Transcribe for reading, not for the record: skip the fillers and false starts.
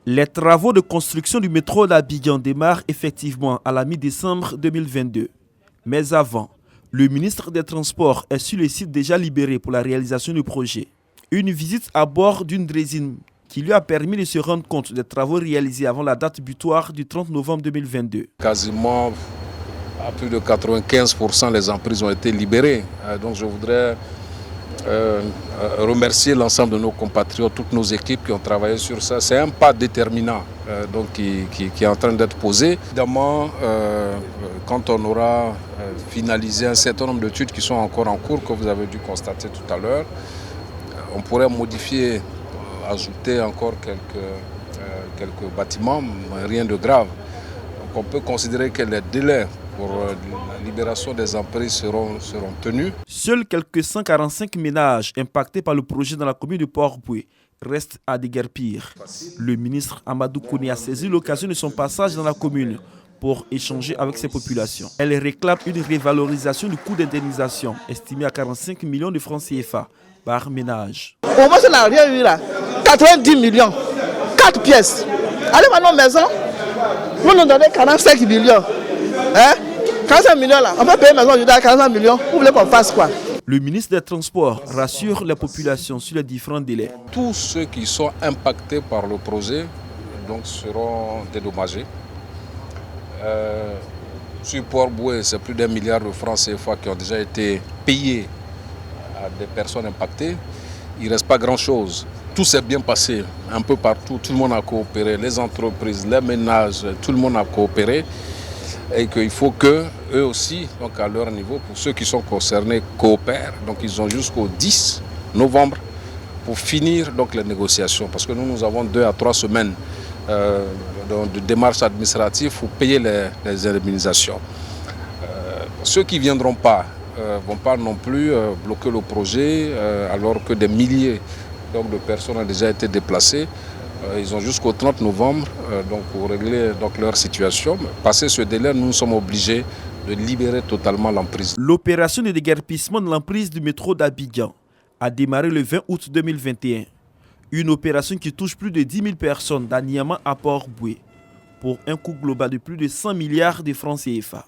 Les travaux de construction du métro d'Abidjan démarrent effectivement à la mi-décembre 2022. Mais avant, le ministre des Transports est sur le site déjà libéré pour la réalisation du projet. Une visite à bord d'une draisine qui lui a permis de se rendre compte des travaux réalisés avant la date butoir du 30 novembre 2022. Quasiment à plus de 95%, les emprises ont été libérées. Donc je voudrais remercier l'ensemble de nos compatriotes, toutes nos équipes qui ont travaillé sur ça. C'est un pas déterminant qui est en train d'être posé. Évidemment, quand on aura finalisé un certain nombre d'études qui sont encore en cours, que vous avez dû constater tout à l'heure, on pourrait modifier, ajouter encore quelques bâtiments, mais rien de grave. Donc on peut considérer que les délais pour la libération des emprises seront tenus. Seuls quelques 145 ménages impactés par le projet dans la commune de Port-Boué restent à déguerpir. Le ministre Amadou Kone a saisi l'occasion de son passage dans la commune pour échanger avec ces populations. Elle réclame une révalorisation du coût d'indemnisation estimé à 45 millions de francs CFA par ménage. Au moins, on n'a rien eu là. 90 millions, 4 pièces. Allez maintenant maison, vous nous donnez 45 millions. Hein? 45 millions là, on peut payer maison aujourd'hui à 45 millions. Vous voulez qu'on fasse quoi? Le ministre des Transports rassure les populations sur les différents délais. Tous ceux qui sont impactés par le projet donc, seront dédommagés. Sur Port-Boué, c'est plus d'1 milliard de francs CFA qui ont déjà été payés à des personnes impactées. Il ne reste pas grand-chose. Tout s'est bien passé un peu partout. Tout le monde a coopéré, les entreprises, les ménages, tout le monde a coopéré. Et qu'il faut qu'eux aussi, donc à leur niveau, pour ceux qui sont concernés, coopèrent. Donc ils ont jusqu'au 10 novembre pour finir donc, les négociations. Parce que nous avons 2 à 3 semaines de démarches administratives pour payer les indemnisations. Ceux qui ne viendront pas vont pas non plus bloquer le projet alors que des milliers donc, de personnes ont déjà été déplacées. Ils ont jusqu'au 30 novembre donc pour régler donc, leur situation. Passé ce délai, nous sommes obligés de libérer totalement l'emprise. L'opération de déguerpissement de l'emprise du métro d'Abidjan a démarré le 20 août 2021. Une opération qui touche plus de 10 000 personnes d'Aniama à Port-Boué pour un coût global de plus de 100 milliards de francs CFA.